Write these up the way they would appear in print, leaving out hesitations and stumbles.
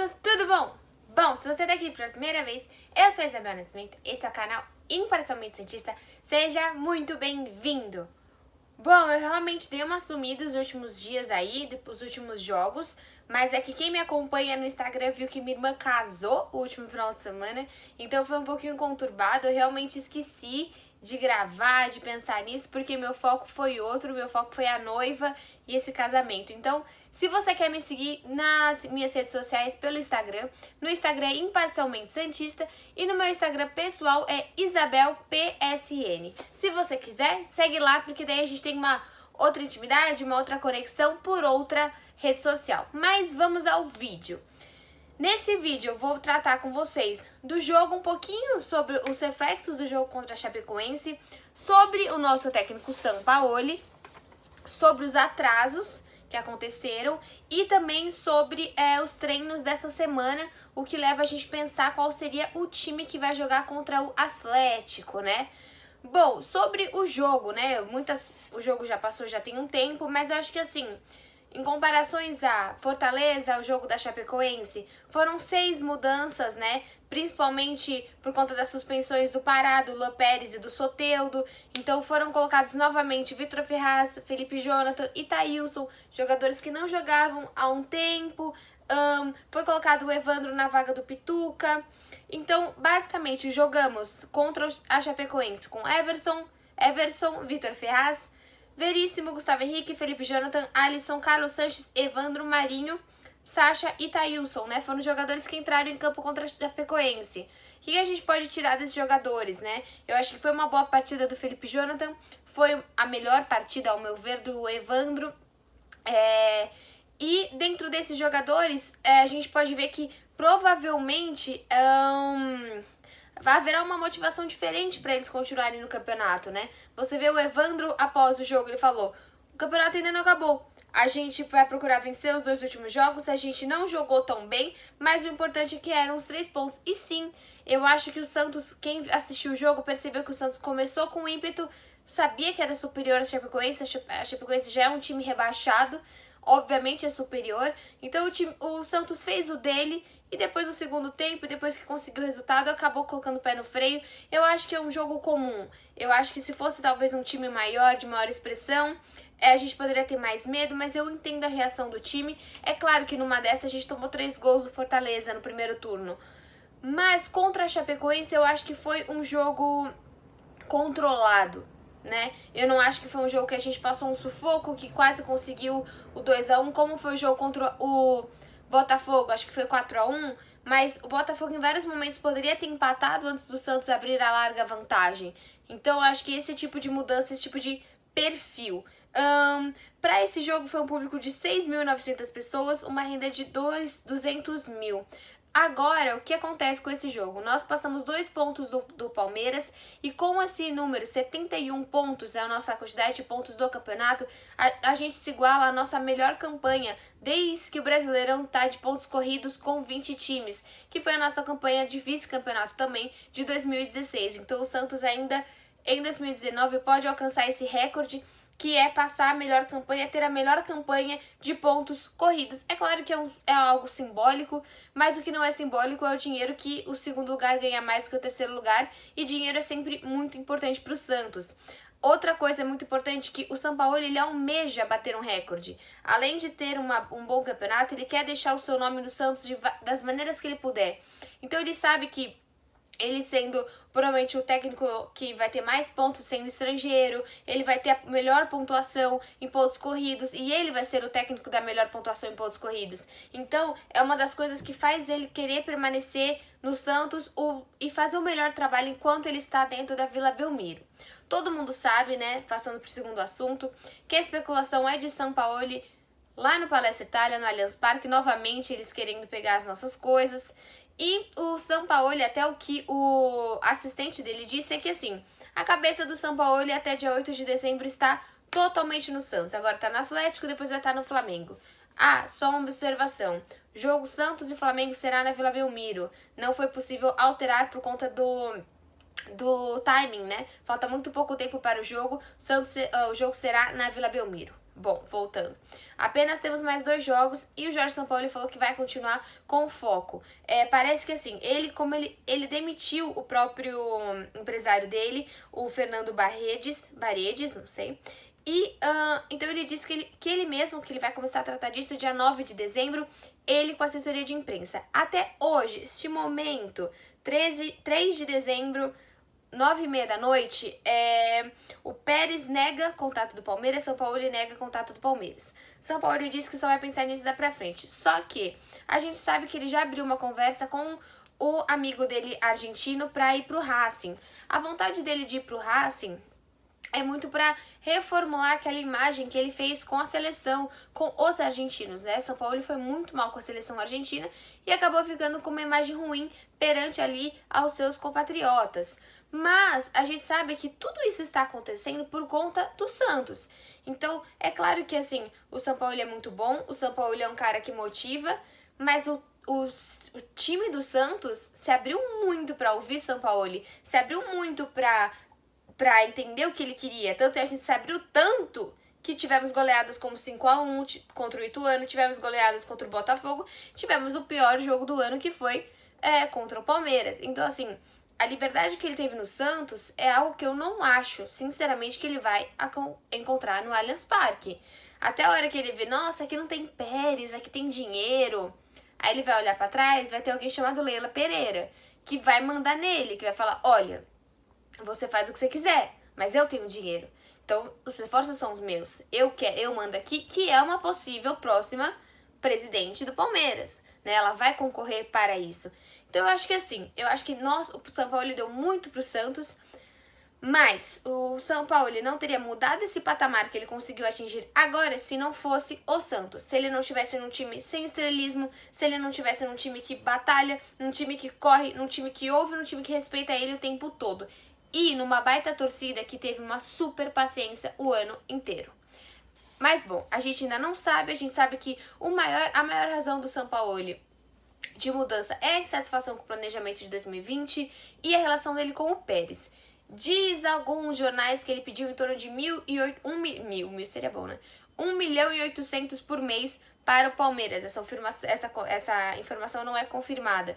meninos, tudo bom? Bom, se você tá aqui pela primeira vez, eu sou a Isabel Nascimento, esse é o canal Imparcialmente Santista, seja muito bem-vindo! Bom, eu realmente dei uma sumida os últimos dias aí, os últimos jogos, mas é que quem me acompanha no Instagram viu que minha irmã casou o último final de semana, então foi um pouquinho conturbado, eu realmente esqueci de gravar, de pensar nisso, porque meu foco foi outro, meu foco foi a noiva e esse casamento. Então, se você quer me seguir nas minhas redes sociais pelo Instagram, no Instagram é Imparcialmente Santista e no meu Instagram pessoal é IsabelPSN. Se você quiser, segue lá, porque daí a gente tem uma outra intimidade, uma outra conexão por outra rede social. Mas vamos ao vídeo. Nesse vídeo eu vou tratar com vocês do jogo, um pouquinho sobre os reflexos do jogo contra a Chapecoense, sobre o nosso técnico Sampaoli, sobre os atrasos que aconteceram e também sobre os treinos dessa semana, o que leva a gente a pensar qual seria o time que vai jogar contra o Atlético, né? Bom, sobre o jogo, né? O jogo já passou, já tem um tempo, mas eu acho que assim, em comparações a Fortaleza, ao jogo da Chapecoense, foram 6 mudanças, né? Principalmente por conta das suspensões do Pará, do Luan Pérez e do Soteldo. Então foram colocados novamente Vitor Ferraz, Felipe Jonathan e Thailson, jogadores que não jogavam há um tempo. Foi colocado o Evandro na vaga do Pituca. Então, basicamente, jogamos contra a Chapecoense com Everson, Vitor Ferraz, Veríssimo, Gustavo Henrique, Felipe Jonathan, Alisson, Carlos Sanches, Evandro, Marinho, Sacha e Thailson, né? Foram os jogadores que entraram em campo contra a Chapecoense. O que a gente pode tirar desses jogadores, né? Eu acho que foi uma boa partida do Felipe Jonathan, foi a melhor partida, ao meu ver, do Evandro. E dentro desses jogadores, a gente pode ver que provavelmente vai haver uma motivação diferente para eles continuarem no campeonato, né? Você vê o Evandro após o jogo, ele falou: o campeonato ainda não acabou. A gente vai procurar vencer os 2 últimos jogos, a gente não jogou tão bem, mas o importante é que eram os 3 pontos. E sim, eu acho que o Santos, quem assistiu o jogo, percebeu que o Santos começou com ímpeto, sabia que era superior à Chapecoense, a Chapecoense já é um time rebaixado, obviamente é superior, então o Santos fez o dele e depois do segundo tempo, depois que conseguiu o resultado, acabou colocando o pé no freio. Eu acho que é um jogo comum, eu acho que se fosse talvez um time maior, de maior expressão, a gente poderia ter mais medo, mas eu entendo a reação do time. É claro que numa dessas a gente tomou 3 gols do Fortaleza no primeiro turno, mas contra a Chapecoense eu acho que foi um jogo controlado, né? Eu não acho que foi um jogo que a gente passou um sufoco, que quase conseguiu o 2-1, como foi o jogo contra o Botafogo, acho que foi 4-1, mas o Botafogo em vários momentos poderia ter empatado antes do Santos abrir a larga vantagem. Então eu acho que esse tipo de mudança, esse tipo de perfil. Para esse jogo foi um público de 6.900 pessoas, uma renda de 200 mil. Agora, o que acontece com esse jogo? Nós passamos 2 pontos do Palmeiras e com esse número, 71 pontos, é a nossa quantidade de pontos do campeonato, a gente se iguala à nossa melhor campanha desde que o Brasileirão está de pontos corridos com 20 times, que foi a nossa campanha de vice-campeonato também de 2016. Então o Santos ainda em 2019 pode alcançar esse recorde, que é passar a melhor campanha, ter a melhor campanha de pontos corridos. É claro que é algo simbólico, mas o que não é simbólico é o dinheiro, que o segundo lugar ganha mais que o terceiro lugar, e dinheiro é sempre muito importante para o Santos. Outra coisa muito importante, que o Sampaoli, ele almeja bater um recorde. Além de ter um bom campeonato, ele quer deixar o seu nome no Santos das maneiras que ele puder. Então ele sabe que ele sendo provavelmente o técnico que vai ter mais pontos sendo estrangeiro, ele vai ter a melhor pontuação em pontos corridos e ele vai ser o técnico da melhor pontuação em pontos corridos. Então, é uma das coisas que faz ele querer permanecer no Santos e fazer o melhor trabalho enquanto ele está dentro da Vila Belmiro. Todo mundo sabe, né, passando para o segundo assunto, que a especulação é de Sampaoli lá no Palestra Itália, no Allianz Parque, novamente eles querendo pegar as nossas coisas. E o Sampaoli, até o que o assistente dele disse, é que assim, a cabeça do Sampaoli até dia 8 de dezembro está totalmente no Santos. Agora está no Atlético, depois vai estar no Flamengo. Só uma observação. Jogo Santos e Flamengo será na Vila Belmiro. Não foi possível alterar por conta do timing, né? Falta muito pouco tempo para o jogo. O jogo será na Vila Belmiro. Bom, voltando. Apenas temos mais 2 jogos e o Jorge Sampaoli falou que vai continuar com o foco. Parece que assim, ele demitiu o próprio empresário dele, o Fernando Baredes, não sei. E então ele disse que ele mesmo, que ele vai começar a tratar disso dia 9 de dezembro, ele com assessoria de imprensa. Até hoje, este momento, 3 de dezembro, 9h30 da noite, o Pérez nega contato do Palmeiras, São Paulo nega contato do Palmeiras. São Paulo disse que só vai pensar nisso daqui pra frente. Só que a gente sabe que ele já abriu uma conversa com o amigo dele argentino pra ir pro Racing. A vontade dele de ir pro Racing é muito para reformular aquela imagem que ele fez com a seleção, com os argentinos, né? São Paulo foi muito mal com a seleção argentina e acabou ficando com uma imagem ruim perante ali aos seus compatriotas. Mas a gente sabe que tudo isso está acontecendo por conta do Santos. Então, é claro que assim, o São Paulo é muito bom, o São Paulo é um cara que motiva, mas o time do Santos se abriu muito para ouvir São Paulo, se abriu muito para entender o que ele queria. Tanto que a gente se abriu tanto que tivemos goleadas como 5-1 contra o Ituano, tivemos goleadas contra o Botafogo, tivemos o pior jogo do ano que foi contra o Palmeiras. Então, assim, a liberdade que ele teve no Santos é algo que eu não acho, sinceramente, que ele vai encontrar no Allianz Parque. Até a hora que ele vê, nossa, aqui não tem Pérez, aqui tem dinheiro. Aí ele vai olhar pra trás, vai ter alguém chamado Leila Pereira, que vai mandar nele, que vai falar, olha, você faz o que você quiser, mas eu tenho dinheiro. Então, os reforços são os meus. Eu mando aqui, que é uma possível próxima presidente do Palmeiras, né? Ela vai concorrer para isso. Então, eu acho que assim, o São Paulo deu muito pro Santos, mas o São Paulo não teria mudado esse patamar que ele conseguiu atingir agora se não fosse o Santos. Se ele não tivesse num time sem estrelismo, se ele não tivesse num time que batalha, num time que corre, num time que ouve, num time que respeita ele o tempo todo. E numa baita torcida que teve uma super paciência o ano inteiro. Mas bom, a gente ainda não sabe, a gente sabe que a maior razão do São Paulo de mudança é a insatisfação com o planejamento de 2020 e a relação dele com o Pérez. Diz alguns jornais que ele pediu em torno de 1 milhão e 800 por mês para o Palmeiras. Essa informação não é confirmada.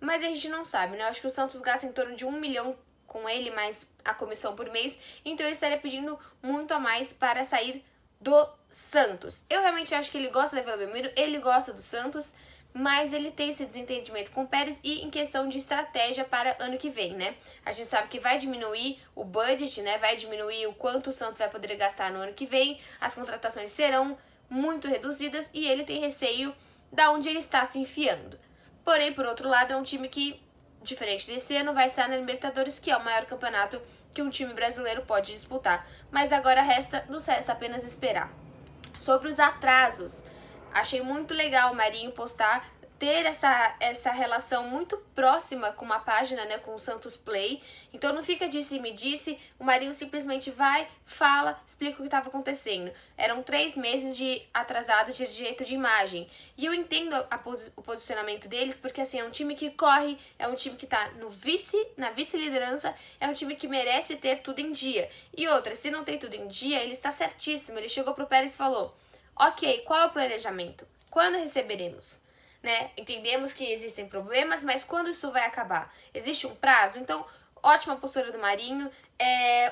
Mas a gente não sabe, né? Eu acho que o Santos gasta em torno de 1 milhão com ele, mais a comissão por mês. Então ele estaria pedindo muito a mais para sair do Santos. Eu realmente acho que ele gosta da Vila Belmiro, ele gosta do Santos, mas ele tem esse desentendimento com o Pérez e em questão de estratégia para ano que vem, né? A gente sabe que vai diminuir o budget, né? Vai diminuir o quanto o Santos vai poder gastar no ano que vem, as contratações serão muito reduzidas e ele tem receio da onde ele está se enfiando. Porém, por outro lado, é um time que, diferente desse ano, vai estar na Libertadores, que é o maior campeonato que um time brasileiro pode disputar. Mas agora nos resta apenas esperar. Sobre os atrasos, achei muito legal o Marinho postar, ter essa relação muito próxima com uma página, né, com o Santos Play. Então não fica disse e me disse, o Marinho simplesmente vai, fala, explica o que estava acontecendo. Eram 3 meses de atrasados de direito de imagem. E eu entendo o posicionamento deles, porque assim, é um time que corre, é um time que tá na vice-liderança, é um time que merece ter tudo em dia. E outra, se não tem tudo em dia, ele está certíssimo. Ele chegou pro Pérez e falou, ok, qual é o planejamento? Quando receberemos? Né? Entendemos que existem problemas, mas quando isso vai acabar? Existe um prazo? Então, ótima postura do Marinho.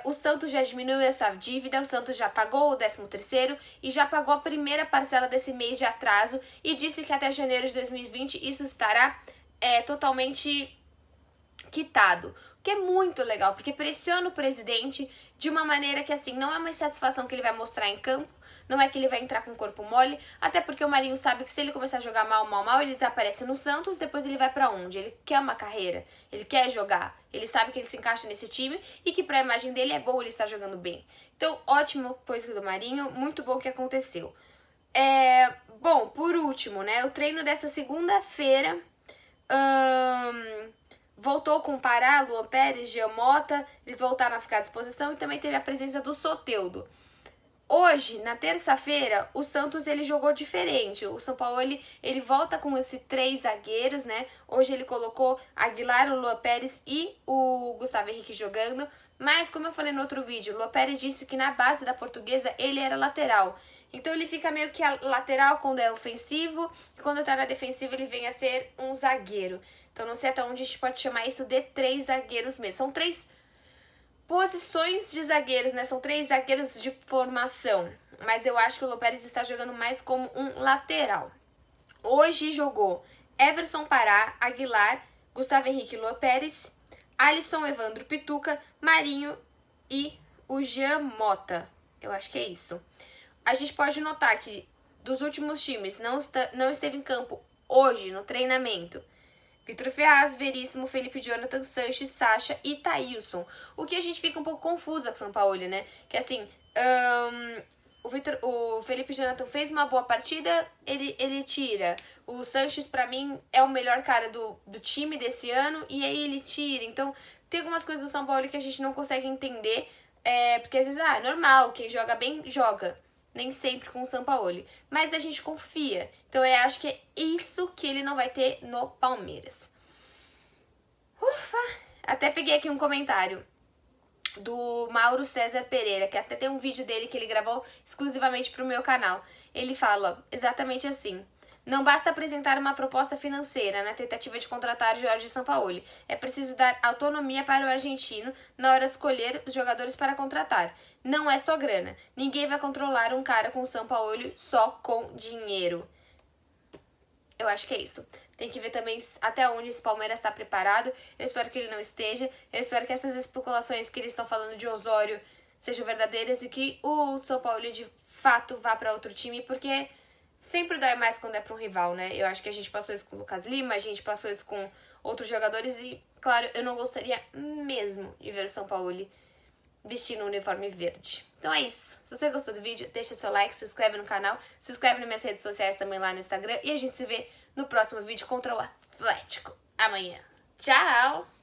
O Santos já diminuiu essa dívida, o Santos já pagou o 13º e já pagou a primeira parcela desse mês de atraso e disse que até janeiro de 2020 isso estará totalmente quitado. O que é muito legal, porque pressiona o presidente de uma maneira que, assim, não é uma insatisfação que ele vai mostrar em campo, não é que ele vai entrar com o corpo mole, até porque o Marinho sabe que se ele começar a jogar mal, ele desaparece no Santos, depois ele vai pra onde? Ele quer uma carreira, ele quer jogar, ele sabe que ele se encaixa nesse time e que pra imagem dele é bom ele estar jogando bem. Então, ótimo coisa do Marinho, muito bom que aconteceu. Bom, por último, né, o treino dessa segunda-feira, voltou com o Pará, Luan Pérez, Jean Mota, eles voltaram a ficar à disposição e também teve a presença do Soteldo. Hoje, na terça-feira, o Santos ele jogou diferente. O São Paulo ele volta com esses 3 zagueiros, né? Hoje ele colocou Aguilar, o Luan Pérez e o Gustavo Henrique jogando. Mas, como eu falei no outro vídeo, o Luan Pérez disse que na base da Portuguesa ele era lateral. Então ele fica meio que a lateral quando é ofensivo, e quando tá na defensiva ele vem a ser um zagueiro. Então não sei até onde a gente pode chamar isso de 3 zagueiros mesmo. São 3 posições de zagueiros, né? São 3 zagueiros de formação. Mas eu acho que o Lopérez está jogando mais como um lateral. Hoje jogou Everson Pará, Aguilar, Gustavo Henrique Lopérez, Alisson, Evandro, Pituca, Marinho e o Jean Mota. Eu acho que é isso. A gente pode notar que dos últimos times não esteve em campo hoje no treinamento Vitor Ferraz, Veríssimo, Felipe Jonathan, Sanches, Sacha e Thailson. O que a gente fica um pouco confusa com o São Paulo, né? Que assim, o Felipe Jonathan fez uma boa partida, ele tira. O Sanches, pra mim, é o melhor cara do time desse ano, e aí ele tira. Então, tem algumas coisas do São Paulo que a gente não consegue entender, porque às vezes, é normal, quem joga bem, joga. Nem sempre com o Sampaoli. Mas a gente confia. Então eu acho que é isso que ele não vai ter no Palmeiras. Ufa! Até peguei aqui um comentário do Mauro César Pereira, que até tem um vídeo dele que ele gravou exclusivamente pro meu canal. Ele fala exatamente assim: não basta apresentar uma proposta financeira na tentativa de contratar Jorge Sampaoli. É preciso dar autonomia para o argentino na hora de escolher os jogadores para contratar. Não é só grana. Ninguém vai controlar um cara com o Sampaoli só com dinheiro. Eu acho que é isso. Tem que ver também até onde esse Palmeiras está preparado. Eu espero que ele não esteja. Eu espero que essas especulações que eles estão falando de Osório sejam verdadeiras e que o São Paulo de fato vá para outro time, porque sempre dói mais quando é para um rival, né? Eu acho que a gente passou isso com o Lucas Lima, a gente passou isso com outros jogadores e, claro, eu não gostaria mesmo de ver o São Paulo vestindo um uniforme verde. Então é isso. Se você gostou do vídeo, deixa seu like, se inscreve no canal, se inscreve nas minhas redes sociais também lá no Instagram e a gente se vê no próximo vídeo contra o Atlético amanhã. Tchau!